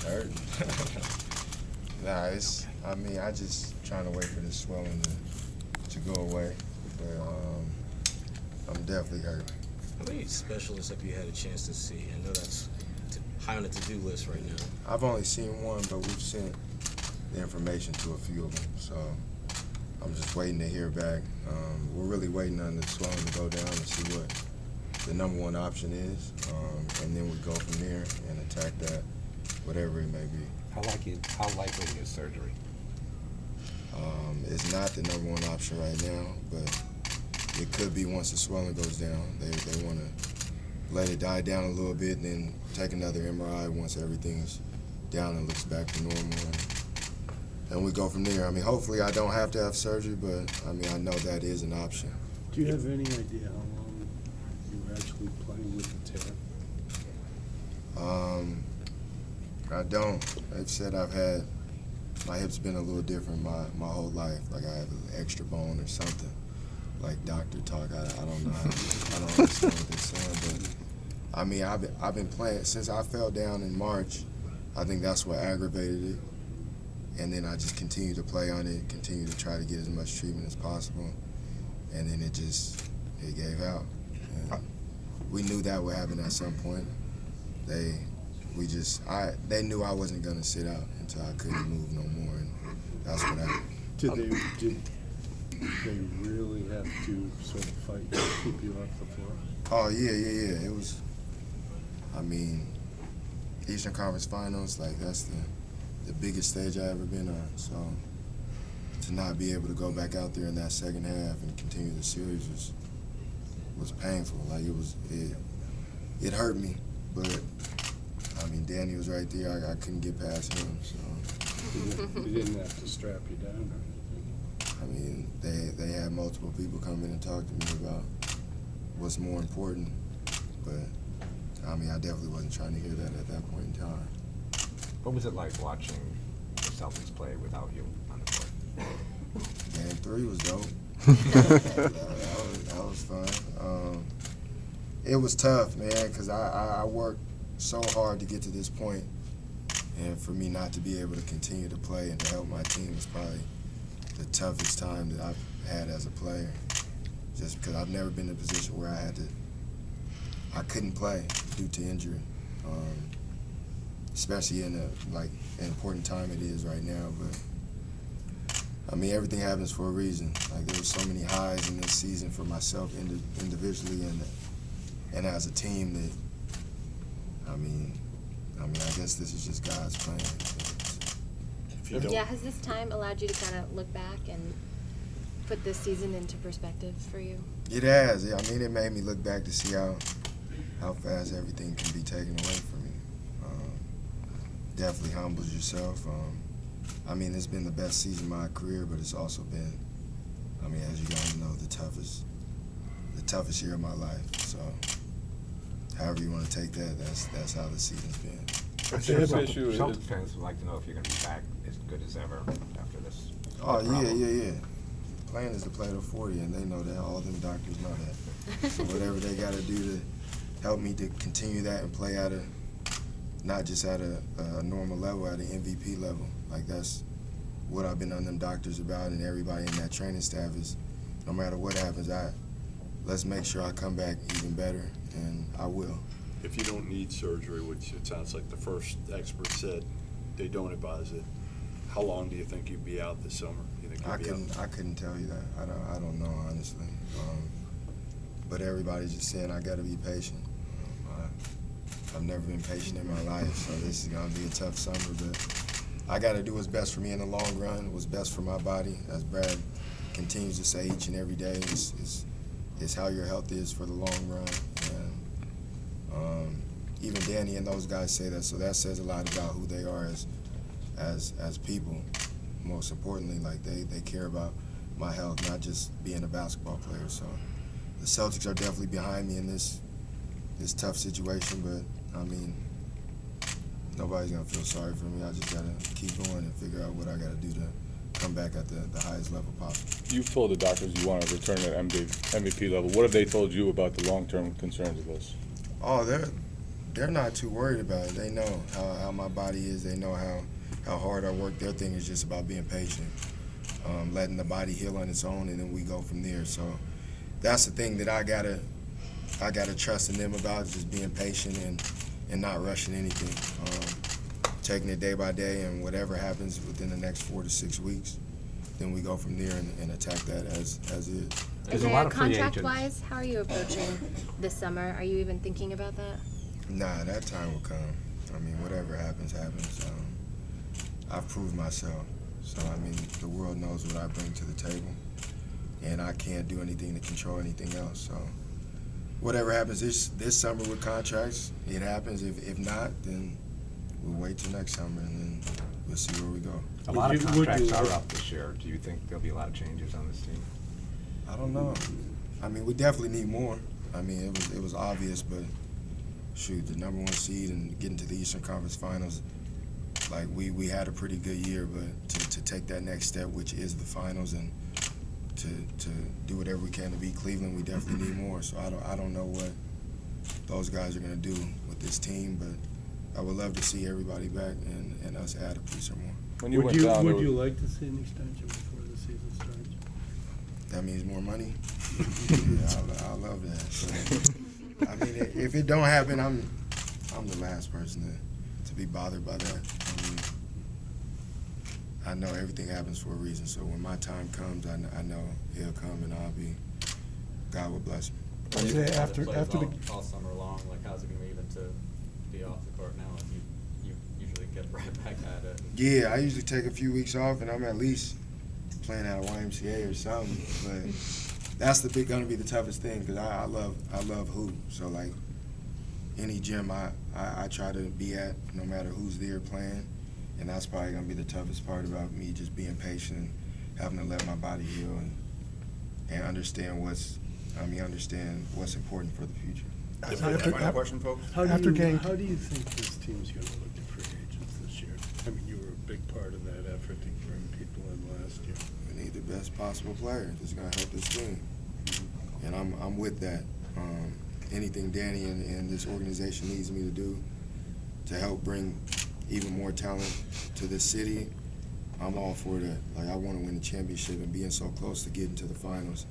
Hurt. Nah, I just trying to wait for this swelling to go away. But I'm definitely hurt. How many specialists have you had a chance to see? I know that's high on the to-do list right now. I've only seen one, but we've sent the information to a few of them. So I'm just waiting to hear back. We're really waiting on the swelling to go down and see what the number one option is. And then we go from there and attack that, whatever it may be. How likely is surgery? It's not the number one option right now, but it could be once the swelling goes down. They want to let it die down a little bit and then take another MRI once everything's down and looks back to normal. And we go from there. I mean, hopefully I don't have to have surgery, but I mean, I know that is an option. Do you have any idea how long you were actually playing with the tear? I don't. They've said my hip's been a little different my whole life. Like I have an extra bone or something. Like doctor talk, I don't know. I don't understand what they're saying, but I mean, I've been playing since I fell down in March. I think that's what aggravated it, and then I just continued to play on it, continued to try to get as much treatment as possible, and then it gave out. And we knew that would happen at some point. They knew I wasn't gonna sit out until I couldn't move no more, and that's what happened. Did they really have to sort of fight to keep you off the floor? Oh yeah. It was. I mean, Eastern Conference Finals, like that's the biggest stage I ever been on. So to not be able to go back out there in that second half and continue the series was painful. Like it hurt me, but I mean, Danny was right there. I couldn't get past him. So He didn't have to strap you down or anything. I mean, they had multiple people come in and talk to me about what's more important, but I mean, I definitely wasn't trying to hear that at that point in time. What was it like watching the Celtics play without you on the court? Game 3 was dope. that was fun. It was tough, man, because I worked so hard to get to this point, and for me not to be able to continue to play and to help my team was probably the toughest time that I've had as a player, just because I've never been in a position where I couldn't play due to injury, especially in an important time it is right now. But I mean, everything happens for a reason. Like there were so many highs in this season for myself individually and as a team that I mean, I guess this is just God's plan. Yeah, has this time allowed you to kind of look back and put this season into perspective for you? It has. Yeah, I mean, it made me look back to see how fast everything can be taken away from you. Definitely humbles yourself. I mean, it's been the best season of my career, but it's also been, I mean, as you guys know, the toughest year of my life. So, however you want to take that, that's how the season's been. Celtics fans would like to know if you're going to be back as good as ever after this. Oh, yeah. Playing is to play to 40, and they know that. All them doctors know that. So whatever they got to do to help me to continue that and play at not just at a normal level, at an MVP level. Like that's what I've been on them doctors about, and everybody in that training staff is, no matter what happens, let's make sure I come back even better, and I will. If you don't need surgery, which it sounds like the first expert said they don't advise it, how long do you think you'd be out this summer? You think I couldn't tell you that. I don't know, honestly. But everybody's just saying I got to be patient. I've never been patient in my life, so this is going to be a tough summer. But I got to do what's best for me in the long run, what's best for my body. As Brad continues to say each and every day, it's how your health is for the long run. And even Danny and those guys say that, so that says a lot about who they are as people. Most importantly, like they care about my health, not just being a basketball player. So the Celtics are definitely behind me in this tough situation, but I mean, nobody's gonna feel sorry for me. I just gotta keep going and figure out what I gotta do to come back at the highest level possible. You've told the doctors you want to return at MVP level. What have they told you about the long-term concerns of this? Oh, they're not too worried about it. They know how my body is. They know how hard I work. Their thing is just about being patient, letting the body heal on its own, and then we go from there. So that's the thing that I gotta trust in them about, is just being patient and not rushing anything, taking it day by day, and whatever happens within the next 4 to 6 weeks, then we go from there and attack that as is. There's a lot of free agents. Contract-wise, how are you approaching this summer? Are you even thinking about that? Nah, that time will come. I mean, whatever happens, happens. I've proved myself. So, I mean, the world knows what I bring to the table, and I can't do anything to control anything else. So, whatever happens this summer with contracts, it happens. If not, then we'll wait till next summer, and then we'll see where we go. A lot of Would contracts you- are up this year. Do you think there'll be a lot of changes on this team? I don't know. I mean, we definitely need more. I mean, it was obvious, but shoot, the #1 seed and getting to the Eastern Conference Finals, like we had a pretty good year, but to take that next step, which is the finals, and to do whatever we can to beat Cleveland, we definitely need more. So I don't know what those guys are gonna do with this team, but I would love to see everybody back and us add a piece or more. When you Would went you, down, would you like to see an extension before the season starts? That means more money. Yeah, I love that. So, I mean, if it don't happen, I'm the last person to be bothered by that. I mean, I know everything happens for a reason. So when my time comes, I know it'll come, and God will bless me. After all summer long, like how's it gonna be even to be off the court now? Like you usually get right back at it. Yeah, I usually take a few weeks off, and I'm at least playing at a YMCA or something. But that's gonna be the toughest thing, because I love hoop. So like any gym I try to be at, no matter who's there playing, and that's probably gonna be the toughest part about me, just being patient and having to let my body heal and understand what's important for the future. final question, folks? How do After you, game- how do you think this team's gonna look at free agents this year? I mean, you were a big part of that effort to bring people in last year. We need the best possible player that's gonna help this team, and I'm with that. Anything Danny and this organization needs me to do to help bring even more talent to this city, I'm all for that. Like, I want to win the championship, and being so close to getting to the finals,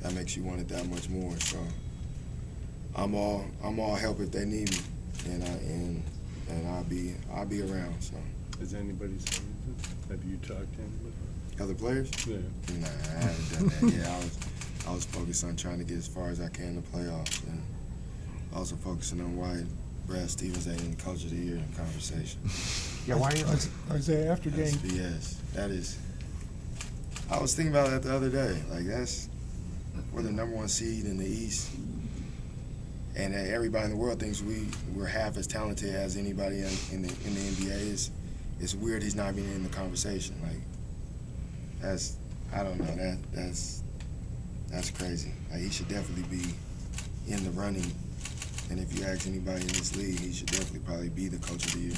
that makes you want it that much more. So I'm all help if they need me, and I'll be around. So Has anybody said anything? Have you talked to anybody? other players? Yeah. Nah, I haven't done that yet. I was focused on trying to get as far as I can in the playoffs, and also focusing on why Brad Stevens ain't in the Coach of the Year conversation. Yeah, why are you? Isaiah, after That's game, BS. That is. I was thinking about that the other day. Like, we're the #1 seed in the East, and everybody in the world thinks we're half as talented as anybody in the NBA. It's weird he's not even in the conversation. Like, I don't know. That's crazy. Like, he should definitely be in the running. And if you ask anybody in this league, he should definitely probably be the Coach of the Year.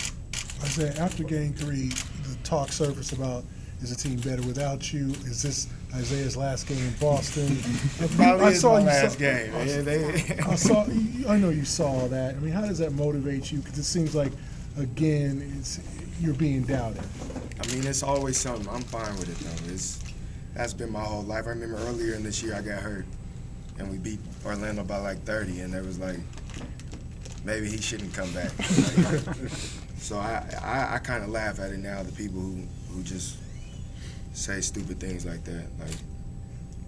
Isaiah, after game 3, the talk surfaced about, is the team better without you? Is this Isaiah's last game in Boston? It probably is my you last game. I know you saw that. I mean, how does that motivate you? Because it seems like, again, you're being doubted. I mean, it's always something. I'm fine with it, though. That's been my whole life. I remember earlier in this year I got hurt, and we beat Orlando by like 30, and there was like, maybe he shouldn't come back. So I kind of laugh at it now, the people who just say stupid things like that. Like,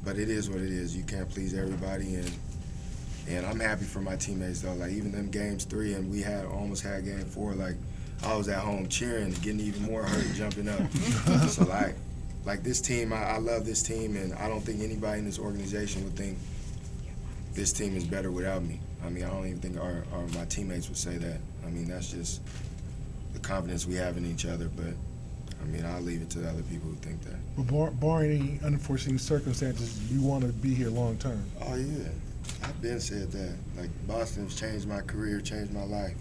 but it is what it is. You can't please everybody, and I'm happy for my teammates though. Like, even them games 3, and we almost had game 4. Like, I was at home cheering and getting even more hurt and jumping up. So like this team, I love this team, and I don't think anybody in this organization would think this team is better without me. I mean, I don't even think my teammates would say that. I mean, that's just the confidence we have in each other. But, I mean, I'll leave it to the other people who think that. But barring any unforeseen circumstances, you want to be here long term. Oh, yeah. I've been said that. Like, Boston's changed my career, changed my life.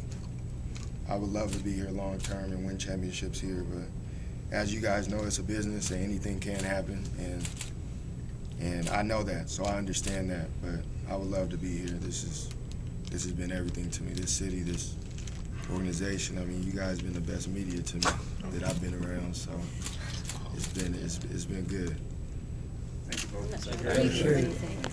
I would love to be here long term and win championships here. But as you guys know, it's a business and anything can happen. And I know that, so I understand that. But I would love to be here. This has been everything to me. This city, this organization. I mean, you guys been the best media to me that I've been around, so it's been good. I'm not sure what do you think?